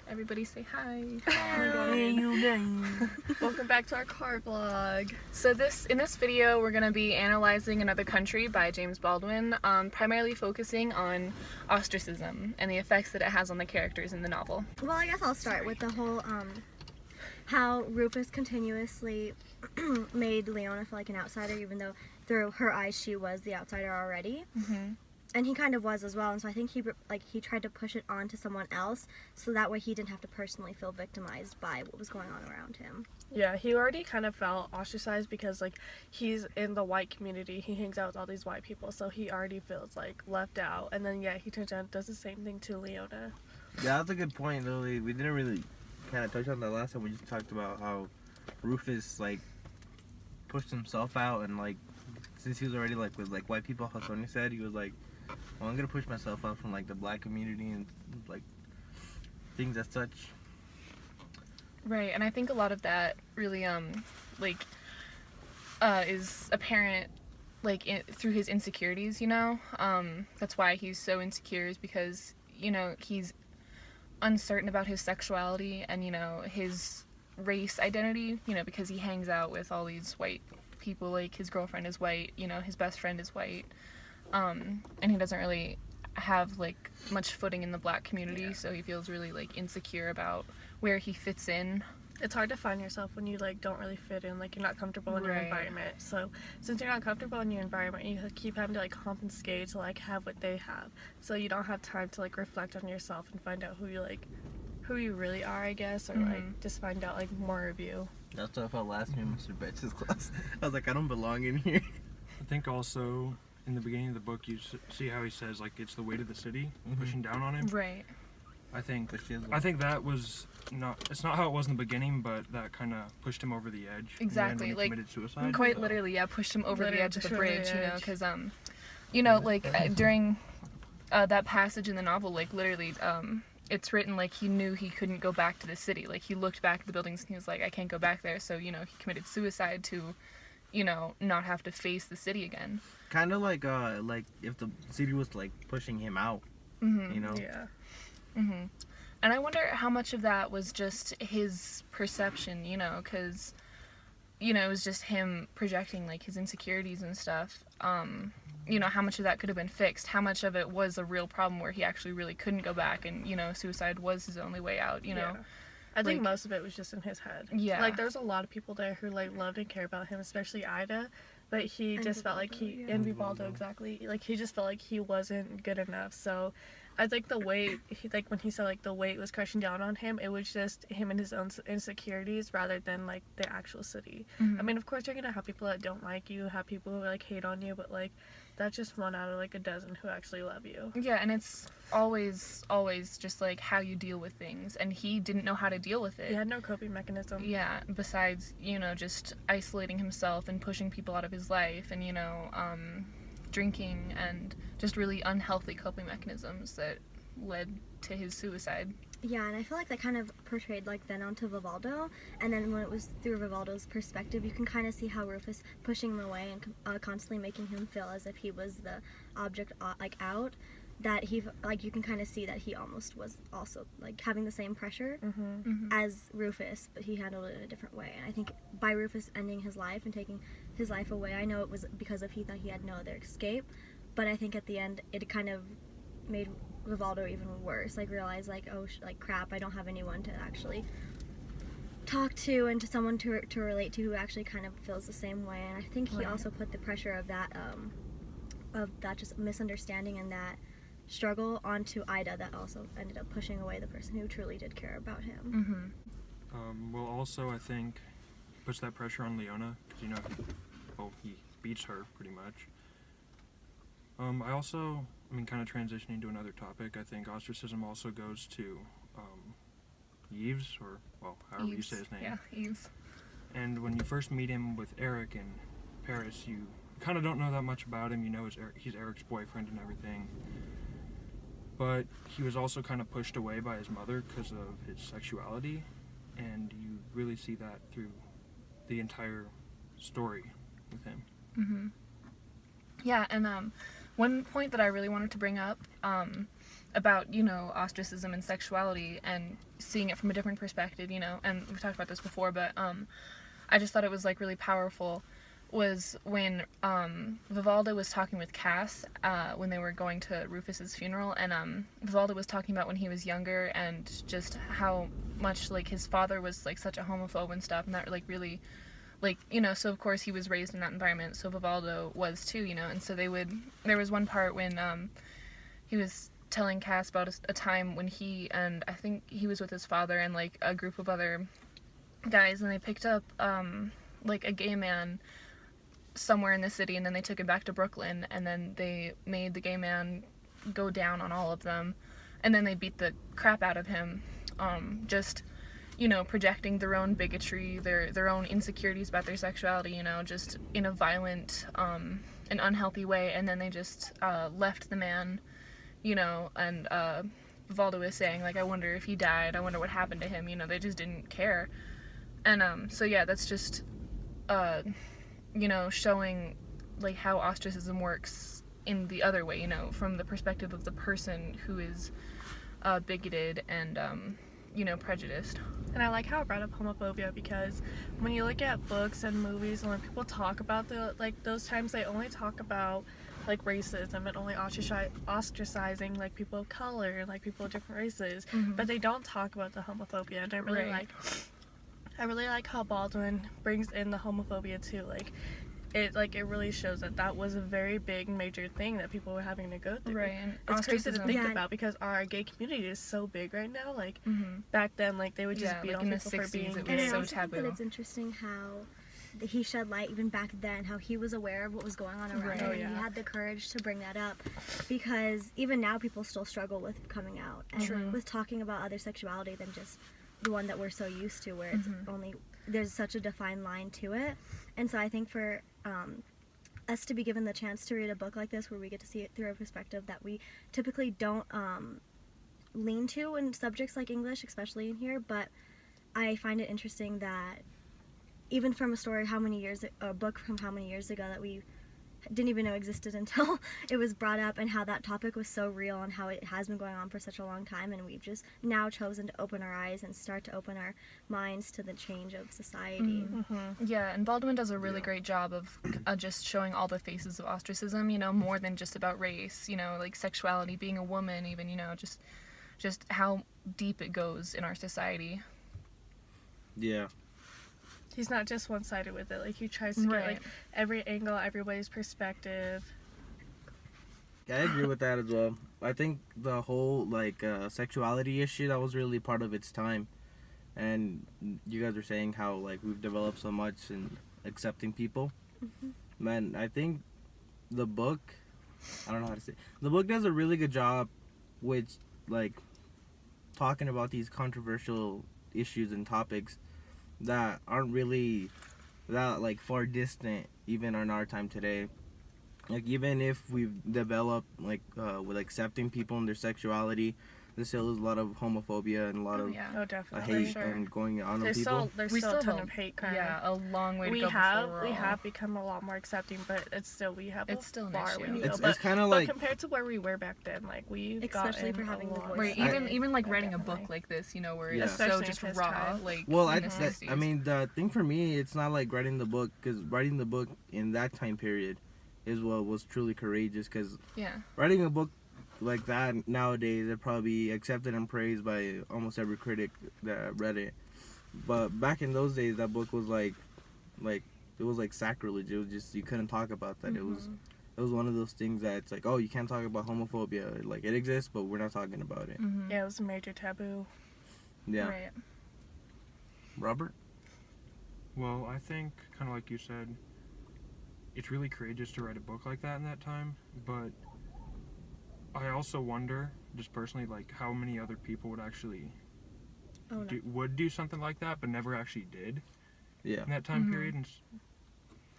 Everybody say hi. Welcome back to our car vlog. So in this video, we're going to be analyzing Another Country by James Baldwin, primarily focusing on ostracism and the effects that it has on the characters in the novel. Well, I guess I'll start with the whole, how Rufus continuously made Leona feel like an outsider, even though through her eyes she was the outsider already. Mm-hmm. And he kind of was as well, and so I think he tried to push it on to someone else, so that way he didn't have to personally feel victimized by what was going on around him. Yeah, he already kind of felt ostracized because, like, he's in the white community. He hangs out with all these white people, so he already feels, like, left out. And then, yeah, he turns out and does the same thing to Leona. Yeah, that's a good point, Lily. We didn't really kind of touch on that last time. We just talked about how Rufus, like, pushed himself out, and, like, since he was already, like, with, like, white people, how Sonia said, he was like, well, I'm gonna push myself out from, like, the black community and, like, things as such. Right, and I think a lot of that really, is apparent, like, through his insecurities, you know? That's why he's so insecure, is because, you know, he's uncertain about his sexuality and, you know, his race identity, you know, because he hangs out with all these white people, like, his girlfriend is white, you know, his best friend is white. And he doesn't really have, like, much footing in the black community, so he feels really, like, insecure about where he fits in. It's hard to find yourself when you, like, don't really fit in, like, you're not comfortable in your Right. environment. So since you're not comfortable in your environment, you keep having to, like, compensate to, like, have what they have. So you don't have time to, like, reflect on yourself and find out who you really are, I guess, or like just find out, like, more of you. That's what I felt last year in Mr. Betch's class. I was like, I don't belong in here. I think also in the beginning of the book you see how he says, like, it's the weight of the city pushing down on him. Right. I think that was it's not how it was in the beginning, but that kind of pushed him over the edge. Exactly, And then when he like, committed suicide. Quite literally, yeah, pushed him over the edge of the bridge, you know, edge. because, you know, like, during that passage in the novel, like, literally, it's written, like, he knew he couldn't go back to the city. Like, he looked back at the buildings and he was like, I can't go back there, so, you know, he committed suicide to, you know, not have to face the city again. Kind of like if the city was, like, pushing him out, you know? Yeah. Mm-hmm. And I wonder how much of that was just his perception, you know, because, you know, it was just him projecting, like, his insecurities and stuff. You know, how much of that could have been fixed? How much of it was a real problem where he actually really couldn't go back and, you know, suicide was his only way out, you know? Yeah. I think Like- most of it was just in his head. Yeah. Like, there's a lot of people there who, like, loved and cared about him, especially Ida. But he And just felt like Vivaldo, yeah. and Vivaldo, exactly. Like, he just felt like he wasn't good enough. So I think the weight, like, when he said, like, the weight was crushing down on him, it was just him and his own insecurities rather than, like, the actual city. Mhm. I mean, of course, you're gonna have people that don't like you, have people who, like, hate on you, but, like, that's just one out of, like, a dozen who actually love you. Yeah, and it's always just, like, how you deal with things, and he didn't know how to deal with it. He had no coping mechanism. Yeah, besides, you know, just isolating himself and pushing people out of his life and, you know, drinking and just really unhealthy coping mechanisms that led to his suicide. Yeah, and I feel like that kind of portrayed, like, then onto Vivaldo, and then when it was through Vivaldo's perspective, you can kind of see how Rufus pushing him away and constantly making him feel as if he was the object, like, out, that he, like, you can kind of see that he almost was also, like, having the same pressure as Rufus, but he handled it in a different way. And I think by Rufus ending his life and taking his life away, I know it was because he thought he had no other escape, but I think at the end it kind of made Vivaldo even worse, like, realize, like, oh, like, crap, I don't have anyone to actually talk to and to someone to relate to who actually kind of feels the same way. And I think he also put the pressure of that just misunderstanding and that struggle onto Ida, that also ended up pushing away the person who truly did care about him. Mm-hmm. Well, also I think puts that pressure on Leona because, you know, he beats her pretty much. I mean, kind of transitioning to another topic, I think ostracism also goes to Yves, or, well, however you say his name. Yeah, Yves. And when you first meet him with Eric in Paris, you kind of don't know that much about him. You know he's Eric's boyfriend and everything. But he was also kind of pushed away by his mother because of his sexuality, and you really see that through the entire story with him. Mm-hmm. Yeah, and one point that I really wanted to bring up about, ostracism and sexuality and seeing it from a different perspective, and we've talked about this before, but I just thought it was like really powerful was when Vivaldi was talking with Cass when they were going to Rufus's funeral, and Vivaldi was talking about when he was younger and just how much like his father was like such a homophobe and stuff, and that like really like, so of course he was raised in that environment, so Vivaldo was too, and so there was one part when he was telling Cass about a time when he, and I think he was with his father and like a group of other guys, and they picked up like a gay man somewhere in the city, and then they took him back to Brooklyn, and then they made the gay man go down on all of them, and then they beat the crap out of him, just projecting their own bigotry, their own insecurities about their sexuality, just in a violent an unhealthy way, and then they just left the man, and Vivaldi was saying like, I wonder if he died, I wonder what happened to him, they just didn't care. And so yeah, that's just showing like how ostracism works in the other way, from the perspective of the person who is bigoted and prejudiced. And I like how it brought up homophobia, because when you look at books and movies and when people talk about those times, they only talk about like racism and only ostracizing like people of color and like people of different races, but they don't talk about the homophobia. And I really like how Baldwin brings in the homophobia too. It really shows that was a very big major thing that people were having to go through. Right, and it's crazy to think Yeah. about, because our gay community is so big right now. Like back then, like they would just beat like on in the people for 60s, being it And was I so also think that taboo. it's interesting how he shed light even back then, how he was aware of what was going on around Right. him, Oh, and he yeah. had the courage to bring that up, because even now people still struggle with coming out and True. with talking about other sexuality than just the one that we're so used to, where it's only, there's such a defined line to it. And so I think for us to be given the chance to read a book like this, where we get to see it through a perspective that we typically don't lean to in subjects like English, especially in here, but I find it interesting that even from a book from how many years ago that we didn't even know existed until it was brought up, and how that topic was so real and how it has been going on for such a long time, and we've just now chosen to open our eyes and start to open our minds to the change of society. Yeah, and Baldwin does a really great job of just showing all the faces of ostracism, more than just about race, like sexuality, being a woman, even, just how deep it goes in our society. Yeah. He's not just one-sided with it. Like he tries to get like every angle, everybody's perspective. Yeah, I agree with that as well. I think the whole sexuality issue, that was really part of its time, and you guys were saying how like we've developed so much in accepting people. Man, I think the book, I don't know how to say it. The book does a really good job with like talking about these controversial issues and topics that aren't really that like far distant even in our time today. Like even if we've developed with accepting people and their sexuality, there still is a lot of homophobia and a lot of Oh, definitely. hate and going on There's people. there's We still a still ton have- of hate crime. Yeah, a long way to we go have before we we're all- have become a lot more accepting, but It's still an far issue. way to It's, go. it's kind of But like compared to where we were back then, like we've Especially gotten for having a the lot voice. Right, better. even like Oh, writing a definitely. book like this, where Yeah. it's so Especially just in his raw, time. like well, in the 60s. I mean, the thing for me, it's not like writing the book, because writing the book in that time period is what was truly courageous, because yeah, writing a book like that nowadays, it'd probably be accepted and praised by almost every critic that read it. But back in those days, that book was like it was like sacrilege. It was just, you couldn't talk about that. It was one of those things that it's like, oh, you can't talk about homophobia. Like, it exists, but we're not talking about it. Yeah, it was a major taboo. Yeah. right. Robert? Well, I think, kind of like you said, it's really courageous to write a book like that in that time, but I also wonder, just personally, like how many other people would actually Oh, no. do something like that, but never actually did Yeah. in that time period. And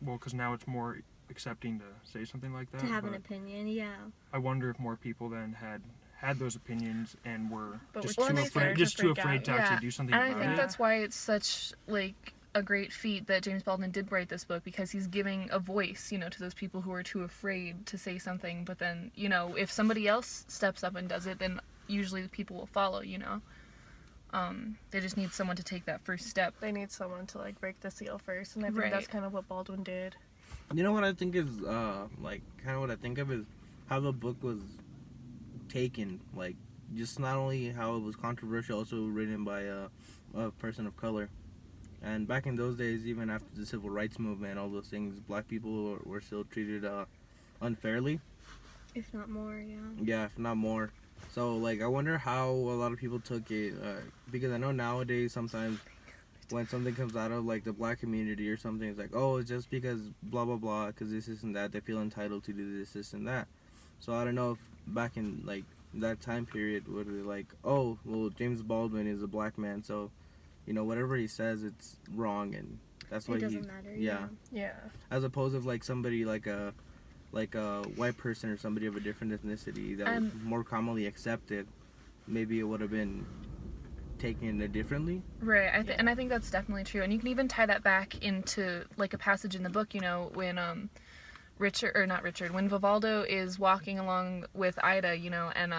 because now it's more accepting to say something like that. To have an but opinion, yeah. I wonder if more people then had those opinions and were But just were too too afraid, scared to freak to out. actually do something And I about think it. that's why it's such like a great feat that James Baldwin did write this book, because he's giving a voice, you know, to those people who are too afraid to say something. But then, you know, if somebody else steps up and does it, then usually the people will follow, you know. They just need someone to take that first step. They need someone to like break the seal first, and I think Right. that's kind of what Baldwin did. You know what I think is like kind of what I think of is how the book was taken. Like just not only how it was controversial, also written by a person of color. And back in those days, even after the civil rights movement, all those things, black people were still treated unfairly. If not more, yeah. Yeah, if not more. So like I wonder how a lot of people took it, because I know nowadays sometimes when something comes out of like the black community or something, it's like, oh, it's just because blah blah blah, because this and that, they feel entitled to do this and that. So I don't know if back in like that time period, would be like, oh, well, James Baldwin is a black man, so you know whatever he says, it's wrong, and that's why It he, doesn't matter. yeah. Yeah. As opposed to like somebody like a white person or somebody of a different ethnicity that was more commonly accepted, maybe it would have been taken differently. Right, and I think that's definitely true. And you can even tie that back into like a passage in the book, you know, when when Vivaldo is walking along with Ida, you know, and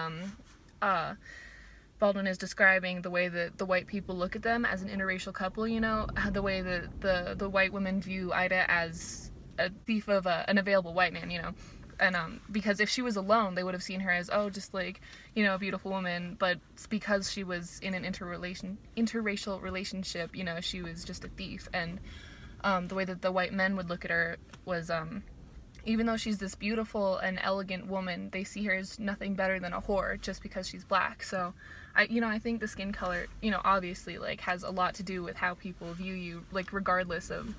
Baldwin is describing the way that the white people look at them as an interracial couple, you know, the way that the white women view Ida as a thief of an available white man, you know. And because if she was alone, they would have seen her as, oh, just like, you know, a beautiful woman. But it's because she was in an interracial relationship, you know, she was just a thief. And the way that the white men would look at her was, even though she's this beautiful and elegant woman, they see her as nothing better than a whore just because she's black. So, I think the skin color, you know, obviously, like, has a lot to do with how people view you, like, regardless of,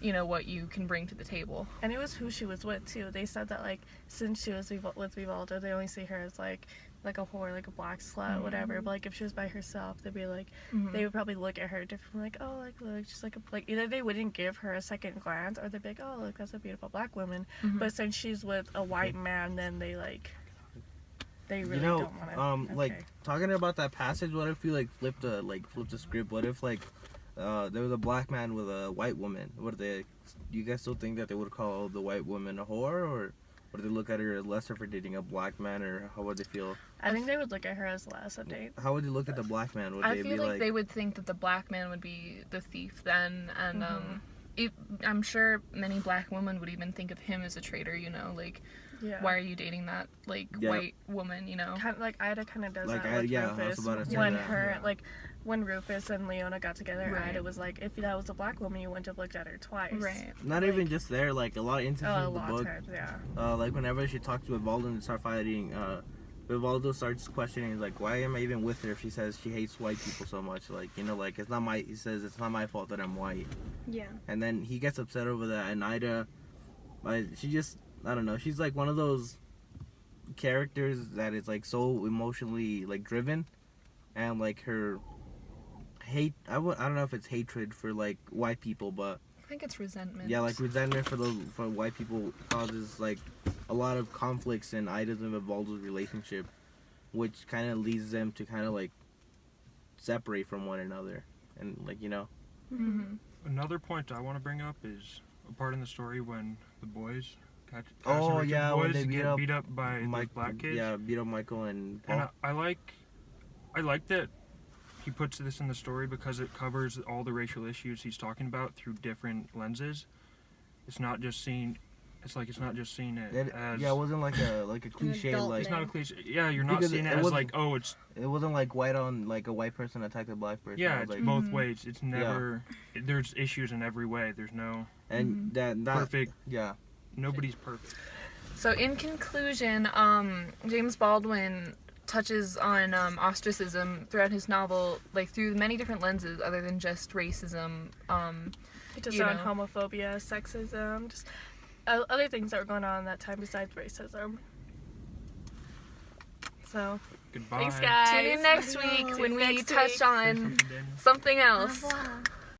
you know, what you can bring to the table. And it was who she was with too. They said that like since she was with Vivaldo, they only see her as like a whore, like a black slut, whatever. But like if she was by herself, they'd be like, they would probably look at her differently, like, oh, like look, just like either they wouldn't give her a second glance, or they'd be like, oh, look, that's a beautiful black woman. But since she's with a white man, then they really don't want to. Like talking about that passage, what if you like flipped the script? What if like there was a black man with a white woman? Do you guys still think that they would call the white woman a whore, or would they look at her as lesser for dating a black man, or how would they feel? I think they would look at her as less a date. How would they look at the black man? Would I they feel be like they would think that the black man would be the thief then, and I'm sure many black women would even think of him as a traitor, you know, like, why are you dating that, like, white woman, you know? Kind of like Ida kind of does like that with Rufus. I was about to say when that, like, when Rufus and Leona got together, Right. Ida was like, if that was a black woman, you wouldn't have looked at her twice. Right. Not even just there, like a lot of instances Oh, a in the lot book. of times, yeah. Like whenever she talks to Vivaldo and start fighting, Vivaldo starts questioning, like, why am I even with her if she says she hates white people so much? Like, you know, like, he says it's not my fault that I'm white. Yeah. And then he gets upset over that, and Ida, she just, I don't know, she's like one of those characters that is like so emotionally like driven, and like her hate, I don't know if it's hatred for like white people, but I think it's resentment. yeah, like resentment for white people causes like a lot of conflicts in Ida's and Vivaldo's relationship, which kind of leads them to kind of like separate from one another, and like, you know. Mm-hmm. Another point I want to bring up is a part in the story when the boys, Oh, yeah, when boys they get beat up by Mike, those black kids. Yeah, beat up Michael and Paul. And I like that he puts this in the story because it covers all the racial issues he's talking about through different lenses. It's not just seen. It's not just seen as. Yeah, it wasn't like a cliche, adult like It's not a cliche. Yeah, you're not Because seeing it it as wasn't- like, oh, it's it wasn't like a white person attacked a black person. yeah, It it's was like, both ways. It's never. There's issues in every way. There's no and that perfect. yeah. Nobody's perfect. So in conclusion, James Baldwin touches on ostracism throughout his novel, like through many different lenses other than just racism. It just You on know. homophobia, sexism, just other things that were going on at that time besides racism. So, Goodbye. thanks guys. Tune in next week when we touch on something else. Au revoir.